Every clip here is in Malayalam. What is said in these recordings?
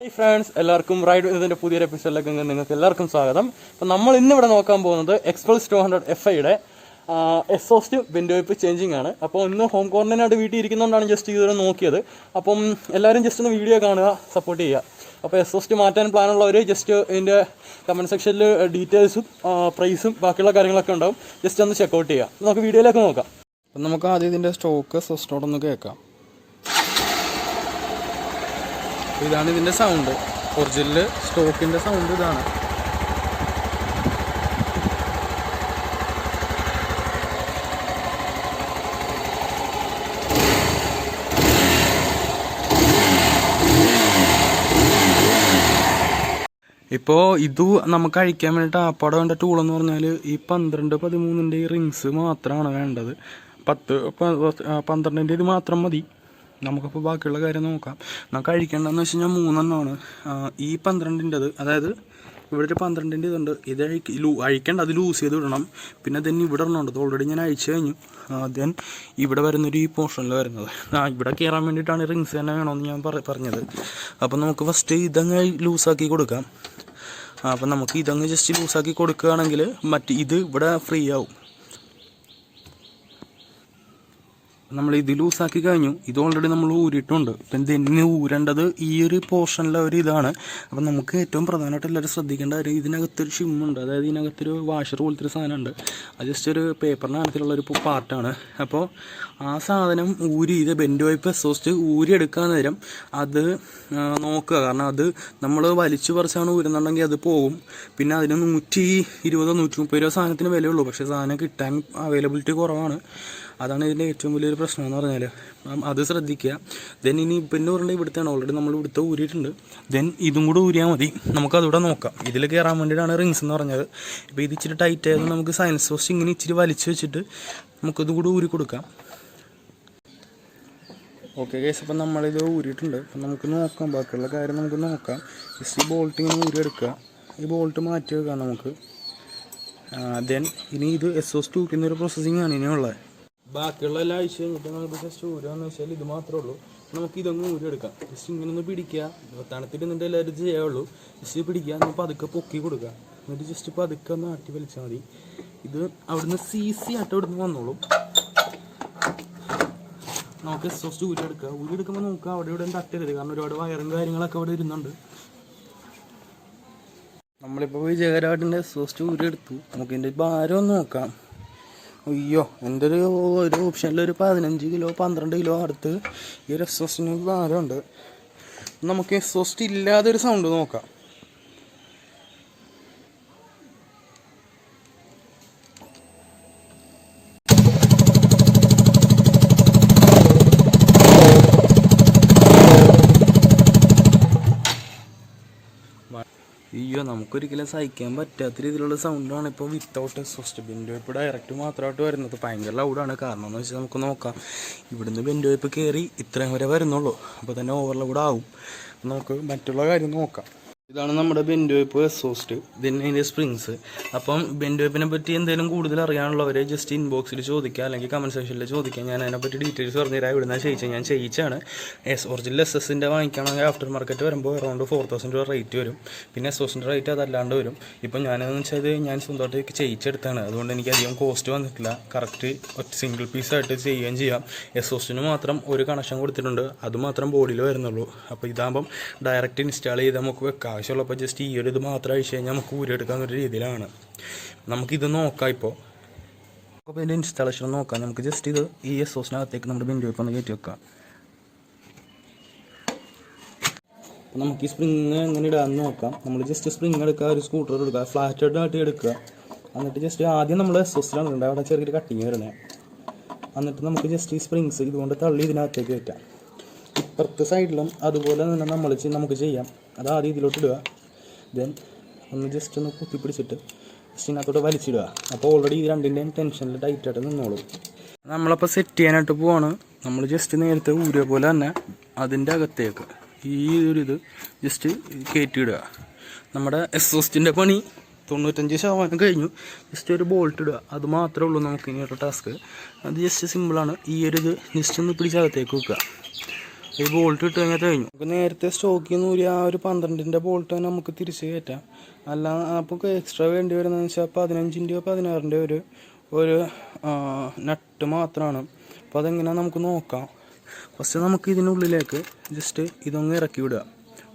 Hi friends, എല്ലാവർക്കും റൈഡ് ഇതിന്റെ പുതിയൊരു എപ്പിസോഡിലേക്ക് നിങ്ങൾക്ക് എല്ലാവർക്കും സ്വാഗതം. അപ്പോൾ നമ്മൾ ഇന്ന് ഇവിടെ നോക്കാൻ പോകുന്നത് xpulse 200 FIയുടെ എക്സോസ്റ്റ് വെന്റിലേറ്റർ ചേഞ്ചിങ് ആണ്. അപ്പോൾ ഇന്ന് ഹോം ക്വാറന്റൈനായിട്ട് വീട്ടിൽ ഇരിക്കുന്നതുകൊണ്ടാണ് ജസ്റ്റ് ഇതുവരെ നോക്കിയത്. അപ്പം എല്ലാവരും ജസ്റ്റ് ഒന്ന് വീഡിയോ കാണുക, സപ്പോർട്ട് ചെയ്യുക. അപ്പോൾ എക്സോസ്റ്റ് മാറ്റാൻ പ്ലാനുള്ളവർ ജസ്റ്റ് ഇതിൻ്റെ കമൻറ്റ് സെക്ഷനിൽ ഡീറ്റെയിൽസും പ്രൈസും ബാക്കിയുള്ള കാര്യങ്ങളൊക്കെ ഉണ്ടാവും. ജസ്റ്റ് ഒന്ന് ചെക്കൗട്ട് ചെയ്യുക. നമുക്ക് വീഡിയോയിലേക്ക് നോക്കാം. അപ്പം നമുക്ക് ആദ്യം ഇതിൻ്റെ സ്റ്റോക്ക് സിസ്റ്റോടൊന്ന് കേൾക്കാം. ഇതാണ് ഇതിൻ്റെ സൗണ്ട്. ഒറിജിനൽ സ്റ്റോക്കിൻ്റെ സൗണ്ട് ഇതാണ്. ഇപ്പോൾ ഇത് നമുക്ക് അഴിക്കാൻ വേണ്ടിയിട്ട് ആപ്പാടെ വേണ്ട ടൂളെന്ന് പറഞ്ഞാൽ ഈ 12-13 ഈ റിങ്സ് മാത്രമാണ് വേണ്ടത്. 12 ഇത് മാത്രം മതി. നമുക്കപ്പോൾ ബാക്കിയുള്ള കാര്യം നോക്കാം. നമുക്ക് അഴിക്കേണ്ടതെന്ന് വെച്ച് കഴിഞ്ഞാൽ 3 എണ്ണമാണ്. ഈ 12-ൻ്റെത്, അതായത് ഇവിടെ ഒരു 12-ൻ്റെ ഇതുണ്ട്. ഇത് അഴിക്കേണ്ട, അത് ലൂസ് ചെയ്ത് വിടണം. പിന്നെ തന്നെ ഇവിടെ ഇടണുണ്ട്. ഇത് ഓൾറെഡി ഞാൻ അഴിച്ചു കഴിഞ്ഞു. ദെൻ ഇവിടെ വരുന്നൊരു ഈ പോർഷനിൽ വരുന്നത് ഇവിടെ കയറാൻ വേണ്ടിയിട്ടാണ് റിങ്സ് തന്നെ വേണമെന്ന് ഞാൻ പറഞ്ഞത്. അപ്പം നമുക്ക് ഫസ്റ്റ് ഇതങ്ങ് ലൂസാക്കി കൊടുക്കാം. അപ്പം നമുക്ക് ഇതങ്ങ് ജസ്റ്റ് ലൂസാക്കി കൊടുക്കുകയാണെങ്കിൽ ഇത് ഇവിടെ ഫ്രീ ആവും. നമ്മൾ ഇത് ലൂസാക്കി കഴിഞ്ഞു. ഇത് ഓൾറെഡി നമ്മൾ ഊരിയിട്ടുണ്ട്. ഇപ്പം ഇതിന് ഊരേണ്ടത് ഈ ഒരു പോർഷനിലെ ഒരു ഇതാണ്. അപ്പം നമുക്ക് ഏറ്റവും പ്രധാനമായിട്ട് എല്ലാവരും ശ്രദ്ധിക്കേണ്ട കാര്യം, ഇതിനകത്തൊരു ഷിമ്മുണ്ട്. അതായത് ഇതിനകത്തൊരു വാഷർ പോലത്തെ ഒരു സാധനമുണ്ട്. അത് ജസ്റ്റ് ഒരു പേപ്പറിന് കണക്കിലുള്ളൊരു പാർട്ടാണ്. അപ്പോൾ ആ സാധനം ഇത് ബെൻഡ് വൈപ്പ് എക്സോസ്റ്റ് ഊരിയെടുക്കാൻ നേരം അത് നോക്കുക. കാരണം അത് നമ്മൾ വലിച്ചു പറിച്ചാണ് ഊരുന്നുണ്ടെങ്കിൽ അത് പോകും. പിന്നെ അതിന് 120-130 രൂപ സാധനത്തിന് വിലയുള്ളൂ. പക്ഷേ സാധനം കിട്ടാൻ അവൈലബിലിറ്റി കുറവാണ്. അതാണ് ഇതിൻ്റെ ഏറ്റവും വലിയൊരു പ്രശ്നം എന്ന് പറഞ്ഞാൽ. അത് ശ്രദ്ധിക്കുക. ദെൻ ഇനി പിന്നെ പറഞ്ഞാൽ ഇവിടുത്തെയാണ് ഓൾറെഡി നമ്മൾ ഇവിടുത്തെ ഊരിയിട്ടുണ്ട്. ദെൻ ഇതും കൂടെ ഊരിയാൽ മതി. നമുക്കതുകൂടെ നോക്കാം. ഇതിൽ കയറാൻ വേണ്ടിയിട്ടാണ് റിങ്സ് എന്ന് പറഞ്ഞത്. ഇപ്പോൾ ഇത് ഇച്ചിരി ടൈറ്റ് ആയത് നമുക്ക് സയൻസ് പോസ്റ്റ് ഇങ്ങനെ ഇച്ചിരി വലിച്ചു വെച്ചിട്ട് നമുക്കിത് കൂടെ ഊരി കൊടുക്കാം. ഓക്കെ ഗൈസ്, അപ്പം നമ്മളിത് ഊരിയിട്ടുണ്ട്. അപ്പം നമുക്ക് നോക്കാം, ബാക്കിയുള്ള കാര്യം നമുക്ക് നോക്കാം. ജസ്റ്റ് ഈ ബോൾട്ട് ഇങ്ങനെ ഊരിയെടുക്കുക. ഈ ബോൾട്ട് മാറ്റി വെക്കാം നമുക്ക്. ദെൻ ഇനി ഇത് എക്സോസ്റ്റ് തൂക്കുന്നൊരു പ്രോസസ്സിങ് ആണ് ഇനിയുള്ളത്. ബാക്കിയുള്ള എല്ലാം അഴിച്ച് കഴിഞ്ഞിട്ട് നമുക്ക് ജസ്റ്റ് ഊരാന്ന് വെച്ചാൽ ഇത് മാത്രമേ ഉള്ളൂ. നമുക്ക് ഇതൊന്ന് ഊരിയെടുക്കാം. ജസ്റ്റ് ഇങ്ങനെ ഒന്ന് പിടിക്കുക. തണുത്തിട്ട് എന്നിട്ട് എല്ലാവരും ചെയ്യാവുള്ളൂ. ജസ്റ്റ് പിടിക്കുക, എന്നിട്ട് പതുക്കെ പൊക്കി കൊടുക്കുക. എന്നിട്ട് ജസ്റ്റ് പതുക്കെ ഒന്ന് ആട്ടി വലിച്ചാൽ മതി. ഇത് അവിടുന്ന് സീസി ആയിട്ട് അവിടുന്ന് വന്നോളും. നമുക്ക് എക്സോസ്റ്റ് ഊരിയെടുക്കുക. ഊരിയെടുക്കുമ്പോൾ നമുക്ക് അവിടെ ഇവിടെ തട്ടരുത്. കാരണം ഒരുപാട് വയറും കാര്യങ്ങളൊക്കെ അവിടെ ഇരുന്നുണ്ട്. നമ്മളിപ്പോൾ വിജയകരമായിട്ട് എക്സോസ്റ്റ് ഊരിയെടുത്തു. നമുക്ക് ഇതിൻ്റെ ഭാരം ഒന്ന് നോക്കാം. അയ്യോ, എൻ്റെ ഒരു ഓപ്ഷനിൽ ഒരു 15 കിലോ 12 കിലോ അടുത്ത് ഈ ഒരു എക്സോസ്റ്റിന് ഭാരമുണ്ട്. നമുക്ക് എക്സോസ്റ്റ് ഇല്ലാതെ ഒരു സൗണ്ട് നോക്കാം. അയ്യോ, നമുക്കൊരിക്കലും സഹിക്കാൻ പറ്റാത്ത രീതിയിലുള്ള സൗണ്ടാണ് ഇപ്പോൾ without exhaust. Bend wipe direct മാത്രമായിട്ട് വരുന്നത് ഭയങ്കര ലൗഡാണ്. കാരണം എന്ന് വെച്ചാൽ നമുക്ക് നോക്കാം, ഇവിടുന്ന് ബെൻഡ് വൈപ്പ് കയറി ഇത്രയും വരെ വരുന്നുള്ളൂ. അപ്പോൾ തന്നെ ഓവർലോഡ് ആവും. നമുക്ക് മറ്റുള്ള കാര്യം നോക്കാം. ഇതാണ് നമ്മുടെ ബെൻഡ് വൈപ്പ് എക്സോസ്റ്റ്. ഇതിന് അതിൻ്റെ സ്പ്രിങ്സ്. അപ്പം ബെൻഡ് വൈപ്പിനെ പറ്റി എന്തെങ്കിലും കൂടുതൽ അറിയാനുള്ളവരെ ജസ്റ്റ് ഇൻബോക്സിൽ ചോദിക്കുക, അല്ലെങ്കിൽ കമൻറ്റ് സെക്ഷനിൽ ചോദിക്കുക. ഞാൻ അതിനെപ്പറ്റി ഡീറ്റെയിൽസ് പറഞ്ഞുതരാം. ഇവിടുന്ന് ഞാൻ ചെയ്യിച്ചാണ്. ഒറിജിനൽ എസ്എസിൻ്റെ വാങ്ങിക്കുകയാണെങ്കിൽ ആഫ്റ്റർ മാർക്കറ്റ് വരുമ്പോൾ അറൗണ്ട് 4000 രൂപ റേറ്റ് വരും. പിന്നെ എക്സോസിൻ്റെ റേറ്റ് അതല്ലാണ്ട് വരും. ഇപ്പം ഞാനെന്ന് വെച്ചാൽ ഞാൻ സ്വന്തമായിട്ട് ചെയ്യിച്ചെടുത്താണ്. അതുകൊണ്ട് എനിക്ക് അധികം കോസ്റ്റ് വന്നിട്ടില്ല. കറക്റ്റ് സിംഗിൾ പീസായിട്ട് ചെയ്യുകയും ചെയ്യാം. എക്സോസ്റ്റിന് മാത്രം ഒരു കണക്ഷൻ കൊടുത്തിട്ടുണ്ട്. അതുമാത്രം ബോഡിയിൽ വരുന്നുള്ളൂ. അപ്പോൾ ഇതാകുമ്പം ഡയറക്റ്റ് ഇൻസ്റ്റാൾ ചെയ്ത് നമുക്ക് വെക്കാം. ആവശ്യമുള്ളപ്പോൾ ജസ്റ്റ് ഈ ഒരു ഇത് മാത്രം അഴിച്ച് കഴിഞ്ഞാൽ നമുക്ക് ഊരിയെടുക്കാവുന്ന രീതിയിലാണ്. നമുക്കിത് നോക്കാം. ഇപ്പോൾ ഇതിൻ്റെ ഇൻസ്റ്റാളേഷൻ നോക്കാം. നമുക്ക് ജസ്റ്റ് ഇത് ഈ എക്സോസ്റ്റിനകത്തേക്ക് നമ്മുടെ ബെൻഡ് വൈപ്പ് ഒന്ന് കയറ്റി വെക്കാം. അപ്പോൾ നമുക്ക് ഈ സ്പ്രിങ് എങ്ങനെ ഇടാമെന്ന് നോക്കാം. നമ്മൾ ജസ്റ്റ് സ്പ്രിങ് എടുക്കുക, ഒരു സ്കൂട്ടർ എടുക്കുക, ഫ്ലാറ്റ് ആയിട്ട് എടുക്കുക. എന്നിട്ട് ജസ്റ്റ് ആദ്യം നമ്മൾ എക്സോസ്റ്റിലാണ് ഇടേണ്ടത്. അവിടെ ചെറിയൊരു കട്ടിങ് വരണേ. എന്നിട്ട് നമുക്ക് ജസ്റ്റ് ഈ സ്പ്രിങ്സ് ഇതുകൊണ്ട് തള്ളി ഇതിനകത്തേക്ക് കയറ്റാം. ഇപ്പുറത്തെ സൈഡിലും അതുപോലെ തന്നെ നമുക്ക് ചെയ്യാം. അത് ആദ്യം ഇതിലോട്ട് ഇടുക. ദെൻ ഒന്ന് ജസ്റ്റ് ഒന്ന് കുത്തിപ്പിടിച്ചിട്ട് ജസ്റ്റ് ഇതിനകത്തോട്ട് വലിച്ചിടുക. അപ്പോൾ ഓൾറെഡി ഈ രണ്ടിൻ്റെയും ടെൻഷനിൽ ടൈറ്റായിട്ട് നിന്നോളും. നമ്മളപ്പോൾ സെറ്റ് ചെയ്യാനായിട്ട് പോവാണ്. നമ്മൾ ജസ്റ്റ് നേരത്തെ ഊരിയ പോലെ തന്നെ അതിൻ്റെ അകത്തേക്ക് ഈ ഒരു ഇത് ജസ്റ്റ് കയറ്റിയിടുക. നമ്മുടെ എക്സോസ്റ്റിൻ്റെ പണി 95% കഴിഞ്ഞു. ജസ്റ്റ് ഒരു ബോൾട്ട് ഇടുക. അത് മാത്രമേ ഉള്ളൂ നമുക്ക് ഇനിയൊരു ടാസ്ക്. അത് ജസ്റ്റ് സിമ്പിളാണ്. ഈ ഒരു ഇത് ജസ്റ്റ് ഒന്ന് പിടിച്ചകത്തേക്ക് വെക്കുക. ഈ ബോൾട്ട് ഇട്ട് കഴിഞ്ഞാൽ കഴിഞ്ഞു. നമുക്ക് നേരത്തെ സ്റ്റോക്കിൽ നിന്ന് ഒരു 12-ൻ്റെ ബോൾട്ട് തന്നെ നമുക്ക് തിരിച്ച് കയറ്റാം. അല്ല അപ്പോൾ എക്സ്ട്രാ വേണ്ടി വരുന്നതെന്ന് വെച്ചാൽ 15-ൻ്റെയോ 16-ൻ്റെയോ ഒരു നട്ട് മാത്രമാണ്. അപ്പോൾ അതെങ്ങനെയാണെന്ന് നമുക്ക് നോക്കാം. ഫസ്റ്റ് നമുക്ക് ഇതിനുള്ളിലേക്ക് ജസ്റ്റ് ഇതൊന്ന് ഇറക്കി വിടുക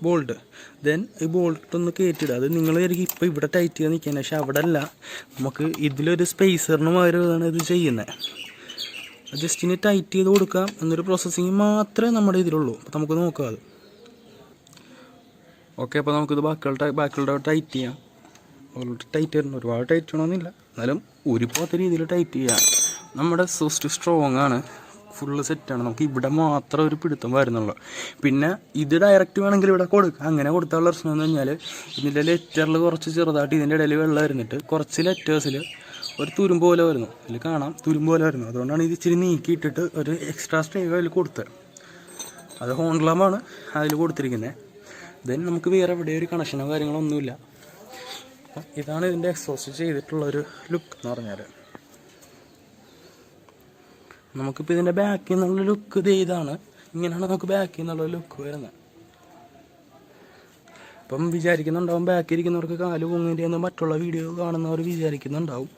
ബോൾട്ട്. ദെൻ ഈ ബോൾട്ട് ഒന്ന് കയറ്റിടുക. അത് നിങ്ങൾ വിചാരിക്കും ഇപ്പോൾ ഇവിടെ ടൈറ്റ് ചെയ്ത് നിൽക്കുന്നത്, പക്ഷേ അവിടെ അല്ല. നമുക്ക് ഇതിലൊരു സ്പേസറിന് പകരമാണ് ഇത് ചെയ്യുന്നത്. ജസ്റ്റ് ഇനി ടൈറ്റ് ചെയ്ത് കൊടുക്കാം. എന്നൊരു പ്രോസസ്സിങ് മാത്രമേ നമ്മുടെ ഇതിലുള്ളൂ. അപ്പോൾ നമുക്ക് നോക്കാം അത്. ഓക്കെ, അപ്പോൾ നമുക്കിത് ബാക്കിയുള്ള ടൈറ്റ് ചെയ്യാം. ടൈറ്റ് ചെയ്യണം, ഒരുപാട് ടൈറ്റ് ചെയ്യണമെന്നില്ല, എന്നാലും പോലത്തെ രീതിയിൽ ടൈറ്റ് ചെയ്യാം. നമ്മുടെ എക്സോസ്റ്റ് സ്ട്രോങ് ആണ്, ഫുള്ള് സെറ്റാണ്. നമുക്ക് ഇവിടെ മാത്രം ഒരു പിടുത്തം വരുന്നുള്ളൂ. പിന്നെ ഇത് ഡയറക്റ്റ് വേണമെങ്കിൽ ഇവിടെ കൊടുക്കാം. അങ്ങനെ കൊടുത്താലുള്ള പ്രശ്നം എന്ന് പറഞ്ഞാൽ ഇതിൻ്റെ ലെറ്ററിൽ കുറച്ച് ചെറുതായിട്ട് ഇതിൻ്റെ ഇടയിൽ വെള്ളം ഇരുന്നിട്ട് കുറച്ച് ലെറ്റേഴ്സിൽ ഒരു തുരുമ്പ് പോലെ വരുന്നു. ഇതിൽ കാണാം തുരുമ്പ് പോലെ വരുന്നു. അതുകൊണ്ടാണ് ഇത് ഇച്ചിരി നീക്കിയിട്ടിട്ട് ഒരു എക്സ്ട്രാ സ്റ്റേവ് അതിൽ കൊടുത്തത്. അത് ഹോൺലാമാണ് അതിൽ കൊടുത്തിരിക്കുന്നത്. ദെൻ നമുക്ക് വേറെ എവിടെ ഒരു കണക്ഷനോ കാര്യങ്ങളോ ഒന്നുമില്ല. ഇതാണ് ഇതിൻ്റെ എക്സോസ്റ്റ് ചെയ്തിട്ടുള്ളൊരു ലുക്ക് എന്ന് പറഞ്ഞാൽ. നമുക്കിപ്പോൾ ഇതിൻ്റെ ബാക്കിൽ നിന്നുള്ള ലുക്ക് ഇതാണ്. ഇങ്ങനെയാണ് നമുക്ക് ബാക്കിൽ നിന്നുള്ള ലുക്ക് വരുന്നത്. അപ്പം വിചാരിക്കുന്നുണ്ടാവും ബാക്കിൽ ഇരിക്കുന്നവർക്ക് കാല് പൊങ്ങിൻ്റെ മറ്റുള്ള വീഡിയോ കാണുന്നവർ വിചാരിക്കുന്നുണ്ടാവും.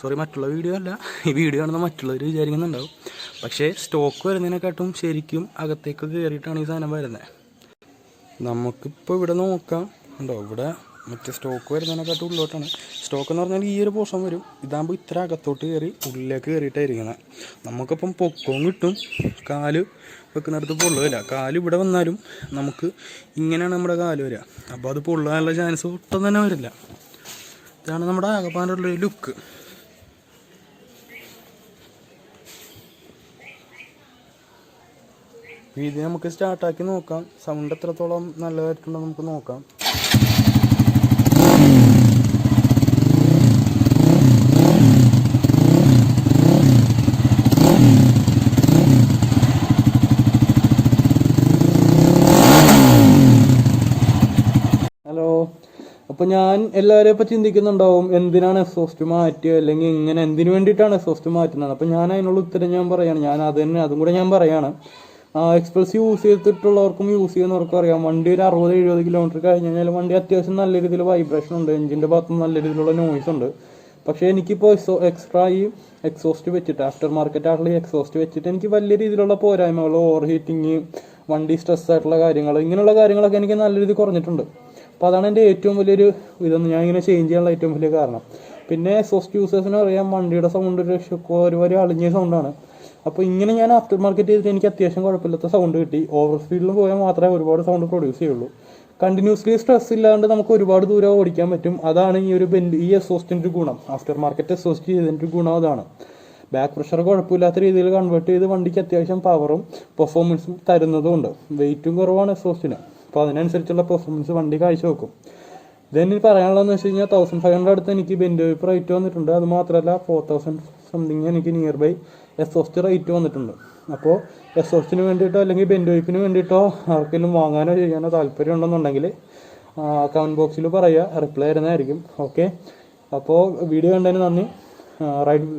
സോറി, മറ്റുള്ള വീഡിയോ അല്ല, ഈ വീഡിയോ കാണുന്ന മറ്റുള്ളവർ വിചാരിക്കുന്നുണ്ടാവും. പക്ഷേ സ്റ്റോക്ക് വരുന്നതിനെക്കാട്ടും ശരിക്കും അകത്തേക്ക് കയറിയിട്ടാണ് ഈ സാധനം വരുന്നത്. നമുക്കിപ്പോൾ ഇവിടെ നോക്കാം. ഉണ്ടോ, ഇവിടെ മറ്റേ സ്റ്റോക്ക് വരുന്നതിനെക്കാട്ടും ഉള്ളിലോട്ടാണ്. സ്റ്റോക്ക് എന്ന് പറഞ്ഞാൽ ഈ ഒരു പോർഷൻ വരും. ഇതാകുമ്പോൾ ഇത്ര അകത്തോട്ട് കയറി ഉള്ളിലേക്ക് കയറിയിട്ടായിരിക്കുന്നത്. നമുക്കിപ്പം പൊക്കവും കിട്ടും, കാല് വെക്കുന്നിടത്ത് പൊള്ളുകയില്ല. കാല് ഇവിടെ വന്നാലും നമുക്ക് ഇങ്ങനെയാണ് നമ്മുടെ കാല് വരിക. അപ്പോൾ അത് പൊള്ളാനുള്ള ചാൻസ് ഒട്ടും തന്നെ വരില്ല. ഇതാണ് നമ്മുടെ ആകപ്പാനുള്ളൊരു ലുക്ക്. ഇത് നമുക്ക് സ്റ്റാർട്ടാക്കി നോക്കാം. സൗണ്ട് എത്രത്തോളം നല്ലതായിട്ടുണ്ടോ നമുക്ക് നോക്കാം. ഹലോ, അപ്പോൾ ഞാൻ എല്ലാവരെയും ഇപ്പോൾ ചിന്തിക്കുന്നുണ്ടാവും എന്തിനാണ് എക്സോസ്റ്റ് മാറ്റുക, അല്ലെങ്കിൽ ഇങ്ങനെ എന്തിനു വേണ്ടിയിട്ടാണ് എക്സോസ്റ്റ് മാറ്റുന്നത്. അപ്പോൾ ഞാൻ അതിനുള്ള ഉത്തരം ഞാൻ പറയുകയാണ്. ഞാൻ അതും കൂടെ ഞാൻ പറയുകയാണ്. എക്സ്പൾസ് യൂസ് ചെയ്തിട്ടുള്ളവർക്കും യൂസ് ചെയ്യുന്നവർക്കും അറിയാം, വണ്ടി ഒരു 60-70 കിലോമീറ്റർ കഴിഞ്ഞ് കഴിഞ്ഞാൽ വണ്ടി അത്യാവശ്യം നല്ല രീതിയിൽ വൈബ്രേഷൻ ഉണ്ട്, എഞ്ചിൻ്റെ ഭാഗത്ത് നല്ല രീതിയിലുള്ള നോയ്സ് ഉണ്ട്. പക്ഷേ എനിക്കിപ്പോൾ എക്സ്ട്രാ ഈ എക്സോസ്റ്റ് വെച്ചിട്ട് ആഫ്റ്റർ മാർക്കറ്റ് ആയിട്ടുള്ള ഈ എക്സോസ്റ്റ് വെച്ചിട്ട് എനിക്ക് വലിയ രീതിയിലുള്ള പോരായ്മകൾ, ഓവർ ഹീറ്റിങ്, വണ്ടി സ്ട്രെസ് ആയിട്ടുള്ള കാര്യങ്ങൾ, ഇങ്ങനെയുള്ള കാര്യങ്ങളൊക്കെ എനിക്ക് നല്ല രീതിയിൽ കുറഞ്ഞിട്ടുണ്ട്. അപ്പോൾ അതാണ് എൻ്റെ ഏറ്റവും വലിയൊരു ഇതൊന്നും ഞാൻ ഇങ്ങനെ ചേഞ്ച് ചെയ്യാനുള്ള ഏറ്റവും വലിയ കാരണം. പിന്നെ എക്സോസ്റ്റ് യൂസേഴ്സിന് അറിയാം വണ്ടിയുടെ സൗണ്ട് ഒരു അളിഞ്ഞ സൗണ്ടാണ്. അപ്പോൾ ഇങ്ങനെ ഞാൻ ആഫ്റ്റർ മാർക്കറ്റ് ചെയ്തിട്ട് എനിക്ക് അത്യാവശ്യം കുഴപ്പമില്ലാത്ത സൗണ്ട് കിട്ടി. ഓവർ സ്പീഡിൽ പോയാൽ മാത്രമേ ഒരുപാട് സൗണ്ട് പ്രൊഡ്യൂസ് ചെയ്യുള്ളൂ. കണ്ടിന്യൂസ്ലി സ്ട്രെസ് ഇല്ലാണ്ട് നമുക്ക് ഒരുപാട് ദൂരം ഓടിക്കാൻ പറ്റും. അതാണ് ഈ എക്സോസ്റ്റിൻ്റെ ഗുണം. ആഫ്റ്റർ മാർക്കറ്റ് എക്സോസ്റ്റ് ചെയ്തതിൻ്റെ ഗുണം അതാണ്. ബാക്ക് പ്രഷർ കുഴപ്പമില്ലാത്ത രീതിയിൽ കൺവേർട്ട് ചെയ്ത് വണ്ടിക്ക് അത്യാവശ്യം പവറും പെർഫോമൻസും തരുന്നതുകൊണ്ട് വെയിറ്റും കുറവാണ് എക്സോസ്റ്റിന്. അപ്പോൾ അതിനനുസരിച്ചുള്ള പെർഫോമൻസ് വണ്ടി കാഴ്ചവെക്കും. ദെൻ പറയാനുള്ളതെന്ന് വെച്ച് കഴിഞ്ഞാൽ 1500 അടുത്ത് എനിക്ക് ബെൻഡ് വൈപ്പ് റേറ്റ് വന്നിട്ടുണ്ട്. അത് മാത്രമല്ല 4000 സംതിങ് എനിക്ക് നിയർ ബൈ എക്സോസ്റ്റ് റേറ്റ് വന്നിട്ടുണ്ട്. അപ്പോൾ എക്സോസ്റ്റിന് വേണ്ടിയിട്ടോ അല്ലെങ്കിൽ ബെൻഡ് വൈപ്പിന് വേണ്ടിയിട്ടോ ആർക്കെങ്കിലും വാങ്ങാനോ ചെയ്യാനോ താല്പര്യം ഉണ്ടെന്നുണ്ടെങ്കിൽ കമൻറ്റ് ബോക്സിൽ പറയുക, റിപ്ലൈ തരുന്നതായിരിക്കും. ഓക്കെ, അപ്പോൾ വീഡിയോ കണ്ടതിന് നന്ദി.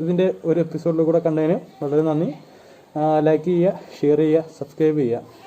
ഇതിൻ്റെ ഒരു എപ്പിസോഡിൽ കൂടെ കണ്ടതിന് വളരെ നന്ദി. ലൈക്ക് ചെയ്യുക, ഷെയർ ചെയ്യുക, സബ്സ്ക്രൈബ് ചെയ്യുക.